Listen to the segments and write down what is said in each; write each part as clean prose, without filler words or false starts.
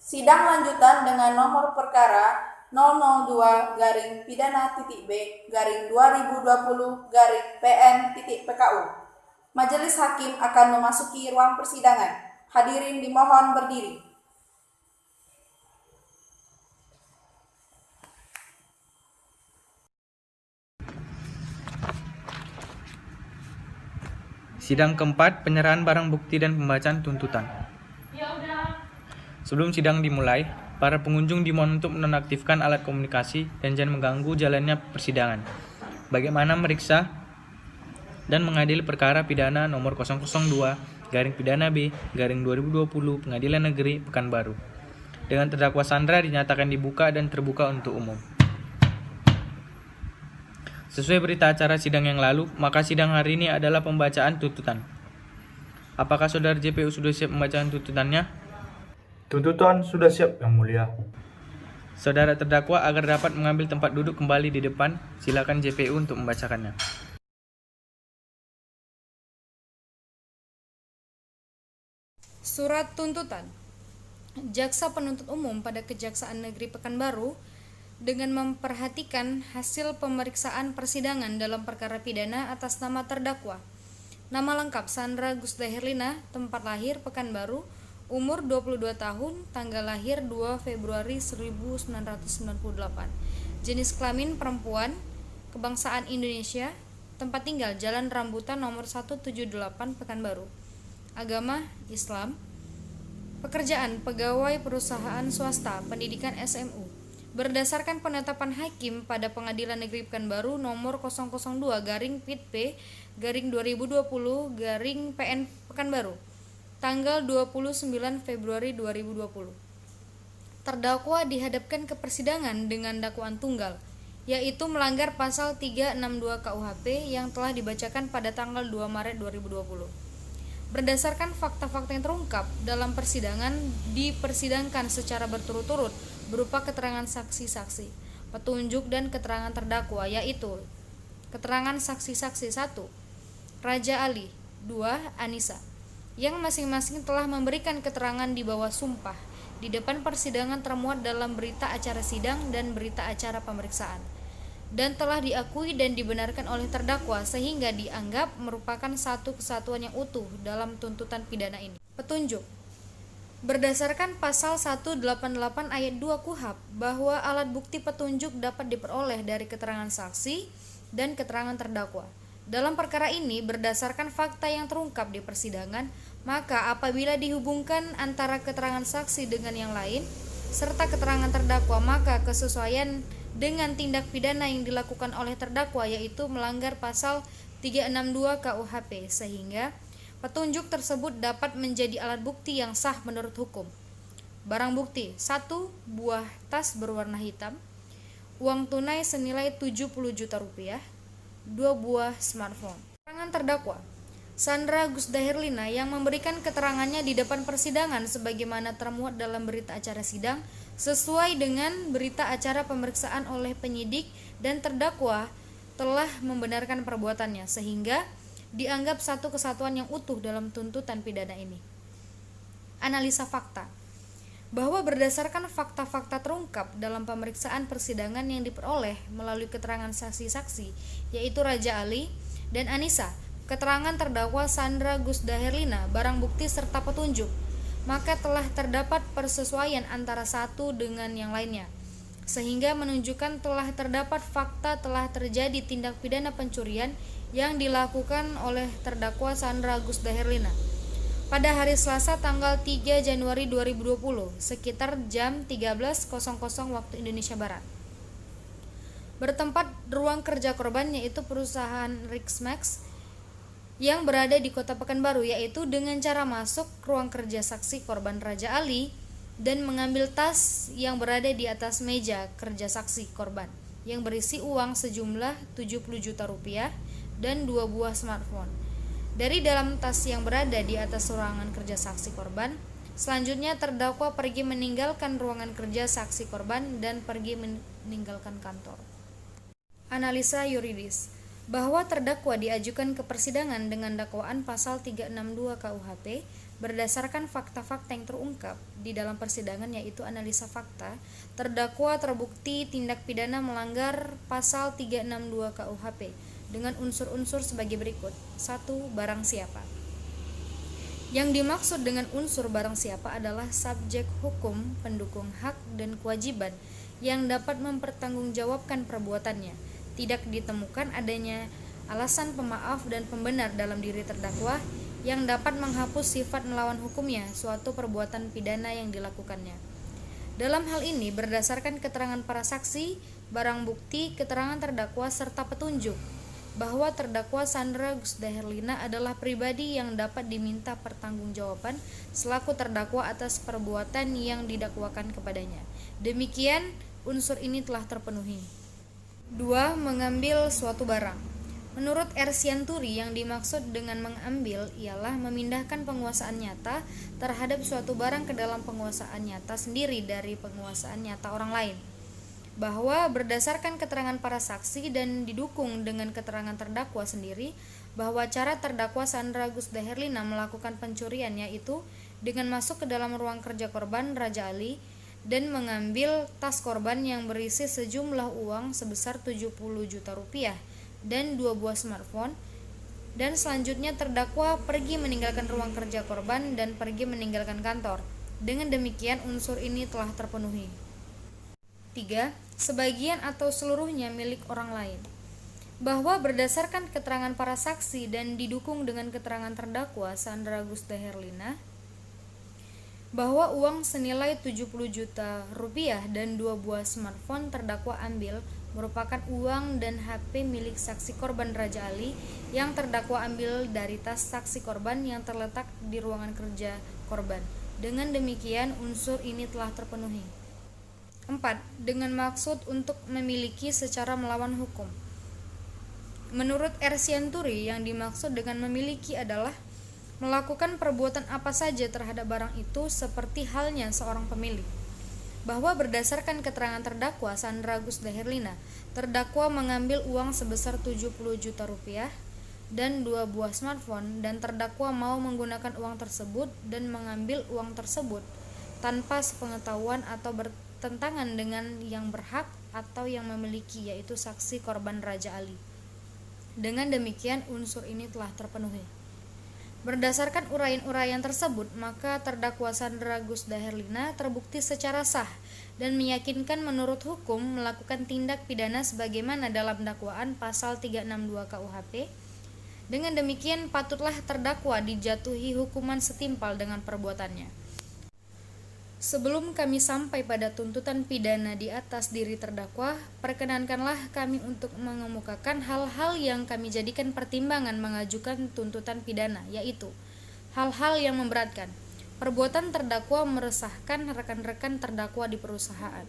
Sidang lanjutan dengan nomor perkara 002-pidana-B-2020-PN-PKU. Majelis Hakim akan memasuki ruang persidangan. Hadirin dimohon berdiri. Sidang keempat, penyerahan barang bukti dan pembacaan tuntutan. Sebelum sidang dimulai, para pengunjung dimohon untuk menonaktifkan alat komunikasi dan jangan mengganggu jalannya persidangan. Bagaimana meriksa dan mengadili perkara pidana nomor 002-pidana-B-2020 Pengadilan Negeri Pekanbaru. Dengan terdakwa Sandra dinyatakan dibuka dan terbuka untuk umum. Sesuai berita acara sidang yang lalu, maka sidang hari ini adalah pembacaan tuntutan. Apakah saudara JPU sudah siap pembacaan tuntutannya? Tuntutan sudah siap, Yang Mulia. Saudara terdakwa agar dapat mengambil tempat duduk kembali di depan, silakan JPU untuk membacakannya. Surat tuntutan. Jaksa Penuntut Umum pada Kejaksaan Negeri Pekanbaru dengan memperhatikan hasil pemeriksaan persidangan dalam perkara pidana atas nama terdakwa. Nama lengkap Sandra Gusda Herlina, tempat lahir Pekanbaru, umur 22 tahun, tanggal lahir 2 Februari 1998. Jenis kelamin perempuan, kebangsaan Indonesia, tempat tinggal Jalan Rambutan nomor 178 Pekanbaru. Agama Islam. Pekerjaan pegawai perusahaan swasta, pendidikan SMU. Berdasarkan penetapan hakim pada Pengadilan Negeri Pekanbaru nomor 002-P/2020-PN Pekanbaru, tanggal 29 Februari 2020. Terdakwa dihadapkan ke persidangan dengan dakwaan tunggal, yaitu melanggar pasal 362 KUHP yang telah dibacakan pada tanggal 2 Maret 2020. Berdasarkan fakta-fakta yang terungkap dalam persidangan, dipersidangkan secara berturut-turut berupa keterangan saksi-saksi, petunjuk dan keterangan terdakwa, yaitu keterangan saksi-saksi 1. Raja Ali, 2. Anissa, yang masing-masing telah memberikan keterangan di bawah sumpah di depan persidangan termuat dalam berita acara sidang dan berita acara pemeriksaan, dan telah diakui dan dibenarkan oleh terdakwa sehingga dianggap merupakan satu kesatuan yang utuh dalam tuntutan pidana ini. Petunjuk. Berdasarkan pasal 188 ayat 2 KUHP bahwa alat bukti petunjuk dapat diperoleh dari keterangan saksi dan keterangan terdakwa. Dalam perkara ini, berdasarkan fakta yang terungkap di persidangan, maka apabila dihubungkan antara keterangan saksi dengan yang lain serta keterangan terdakwa, maka kesesuaian dengan tindak pidana yang dilakukan oleh terdakwa yaitu melanggar pasal 362 KUHP, sehingga petunjuk tersebut dapat menjadi alat bukti yang sah menurut hukum. Barang bukti: 1 buah tas berwarna hitam, uang tunai senilai 70 juta rupiah, 2 buah smartphone. Keterangan terdakwa Sandra Gusda Herlina yang memberikan keterangannya di depan persidangan sebagaimana termuat dalam berita acara sidang sesuai dengan berita acara pemeriksaan oleh penyidik, dan terdakwa telah membenarkan perbuatannya sehingga dianggap satu kesatuan yang utuh dalam tuntutan pidana ini. Analisa fakta. Bahwa berdasarkan fakta-fakta terungkap dalam pemeriksaan persidangan yang diperoleh melalui keterangan saksi-saksi, yaitu Raja Ali dan Anissa, keterangan terdakwa Sandra Gusda Herlina, barang bukti serta petunjuk, maka telah terdapat persesuaian antara satu dengan yang lainnya, sehingga menunjukkan telah terdapat fakta telah terjadi tindak pidana pencurian yang dilakukan oleh terdakwa Sandra Gusda Herlina pada hari Selasa tanggal 3 Januari 2020 sekitar jam 13.00 waktu Indonesia Barat. Bertempat ruang kerja korban yaitu perusahaan Rixmax yang berada di Kota Pekanbaru, yaitu dengan cara masuk ruang kerja saksi korban Raja Ali dan mengambil tas yang berada di atas meja kerja saksi korban yang berisi uang sejumlah 70 juta rupiah dan 2 buah smartphone. Dari dalam tas yang berada di atas ruangan kerja saksi korban, selanjutnya terdakwa pergi meninggalkan ruangan kerja saksi korban dan pergi meninggalkan kantor. Analisa yuridis. bahwa terdakwa diajukan ke persidangan dengan dakwaan pasal 362 KUHP berdasarkan fakta-fakta yang terungkap di dalam persidangan, yaitu analisa fakta. Terdakwa terbukti tindak pidana melanggar pasal 362 KUHP dengan unsur-unsur sebagai berikut. 1. Barang siapa. Yang dimaksud dengan unsur barang siapa adalah subjek hukum, pendukung hak dan kewajiban yang dapat mempertanggungjawabkan perbuatannya. Tidak ditemukan adanya alasan pemaaf dan pembenar dalam diri terdakwa yang dapat menghapus sifat melawan hukumnya suatu perbuatan pidana yang dilakukannya. Dalam hal ini, berdasarkan keterangan para saksi, barang bukti, keterangan terdakwa, serta petunjuk bahwa terdakwa Sandra Gusda Herlina adalah pribadi yang dapat diminta pertanggungjawaban selaku terdakwa atas perbuatan yang didakwakan kepadanya. Demikian, unsur ini telah terpenuhi. 2. Mengambil suatu barang. Menurut R. Sianturi, yang dimaksud dengan mengambil ialah memindahkan penguasaan nyata terhadap suatu barang ke dalam penguasaan nyata sendiri dari penguasaan nyata orang lain. Bahwa berdasarkan keterangan para saksi dan didukung dengan keterangan terdakwa sendiri, bahwa cara terdakwa Sandra Gusda Herlina melakukan pencurian yaitu dengan masuk ke dalam ruang kerja korban Raja Ali dan mengambil tas korban yang berisi sejumlah uang sebesar 70 juta rupiah dan 2 buah smartphone, dan selanjutnya terdakwa pergi meninggalkan ruang kerja korban dan pergi meninggalkan kantor. Dengan demikian unsur ini telah terpenuhi. 3. Sebagian atau seluruhnya milik orang lain. Bahwa berdasarkan keterangan para saksi dan didukung dengan keterangan terdakwa Sandra Gusda Herlina, bahwa uang senilai 70 juta rupiah dan 2 buah smartphone terdakwa ambil merupakan uang dan HP milik saksi korban Raja Ali yang terdakwa ambil dari tas saksi korban yang terletak di ruangan kerja korban. Dengan demikian unsur ini telah terpenuhi. 4. Dengan maksud untuk memiliki secara melawan hukum. Menurut R. Sianturi, yang dimaksud dengan memiliki adalah melakukan perbuatan apa saja terhadap barang itu seperti halnya seorang pemilik. Bahwa berdasarkan keterangan terdakwa Sandra Gusda Herlina, terdakwa mengambil uang sebesar 70 juta rupiah dan 2 buah smartphone, dan terdakwa mau menggunakan uang tersebut dan mengambil uang tersebut tanpa sepengetahuan atau bertentangan dengan yang berhak atau yang memiliki, yaitu saksi korban Raja Ali. Dengan demikian unsur ini telah terpenuhi. Berdasarkan uraian-uraian tersebut, maka terdakwa Sandra Gusda Herlina terbukti secara sah dan meyakinkan menurut hukum melakukan tindak pidana sebagaimana dalam dakwaan pasal 362 KUHP. Dengan demikian patutlah terdakwa dijatuhi hukuman setimpal dengan perbuatannya. Sebelum kami sampai pada tuntutan pidana di atas diri terdakwa, perkenankanlah kami untuk mengemukakan hal-hal yang kami jadikan pertimbangan mengajukan tuntutan pidana, yaitu hal-hal yang memberatkan. Perbuatan terdakwa meresahkan rekan-rekan terdakwa di perusahaan.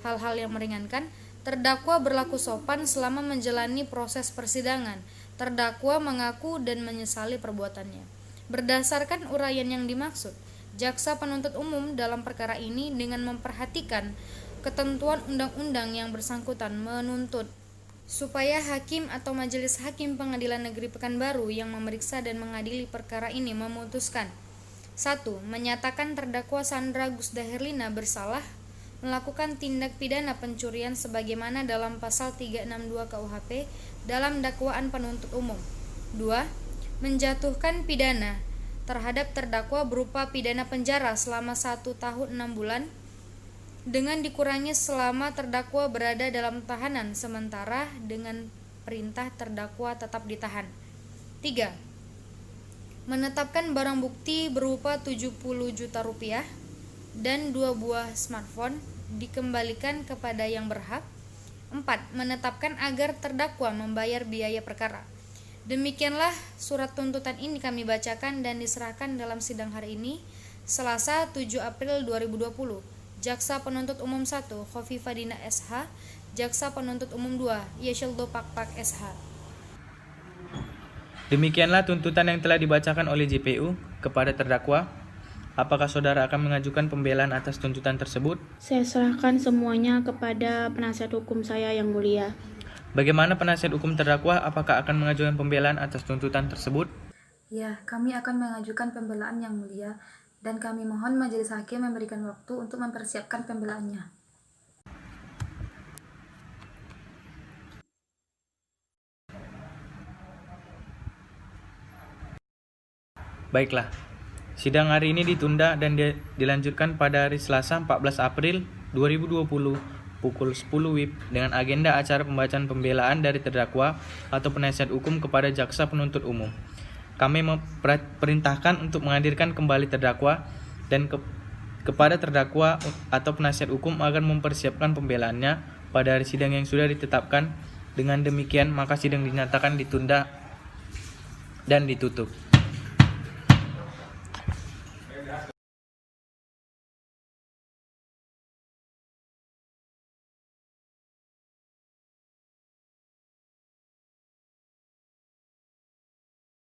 Hal-hal yang meringankan, terdakwa berlaku sopan selama menjalani proses persidangan. Terdakwa mengaku dan menyesali perbuatannya. Berdasarkan uraian yang dimaksud, jaksa penuntut umum dalam perkara ini dengan memperhatikan ketentuan undang-undang yang bersangkutan menuntut supaya hakim atau majelis hakim Pengadilan Negeri Pekanbaru yang memeriksa dan mengadili perkara ini memutuskan: 1. Menyatakan terdakwa Sandra Gusda Herlina bersalah melakukan tindak pidana pencurian sebagaimana dalam pasal 362 KUHP dalam dakwaan penuntut umum. 2. Menjatuhkan pidana terhadap terdakwa berupa pidana penjara selama 1 tahun 6 bulan dengan dikurangi selama terdakwa berada dalam tahanan sementara dengan perintah terdakwa tetap ditahan. 3. Menetapkan barang bukti berupa 70 juta rupiah dan 2 buah smartphone dikembalikan kepada yang berhak. 4. Menetapkan agar terdakwa membayar biaya perkara. Demikianlah surat tuntutan ini kami bacakan dan diserahkan dalam sidang hari ini, Selasa 7 April 2020. Jaksa Penuntut Umum 1, Khofifah Dina SH. Jaksa Penuntut Umum 2, Yesyildo Pakpak SH. Demikianlah tuntutan yang telah dibacakan oleh JPU kepada terdakwa. Apakah saudara akan mengajukan pembelaan atas tuntutan tersebut? Saya serahkan semuanya kepada penasihat hukum saya yang mulia. Bagaimana penasihat hukum terdakwa? Apakah akan mengajukan pembelaan atas tuntutan tersebut? Ya, kami akan mengajukan pembelaan yang mulia dan kami mohon majelis hakim memberikan waktu untuk mempersiapkan pembelaannya. Baiklah, sidang hari ini ditunda dan dilanjutkan pada hari Selasa 14 April 2020 pukul 10 WIB dengan agenda acara pembacaan pembelaan dari terdakwa atau penasihat hukum kepada jaksa penuntut umum. Kami memerintahkan untuk menghadirkan kembali terdakwa dan kepada terdakwa atau penasihat hukum agar mempersiapkan pembelaannya pada hari sidang yang sudah ditetapkan. Dengan demikian, maka sidang dinyatakan ditunda dan ditutup.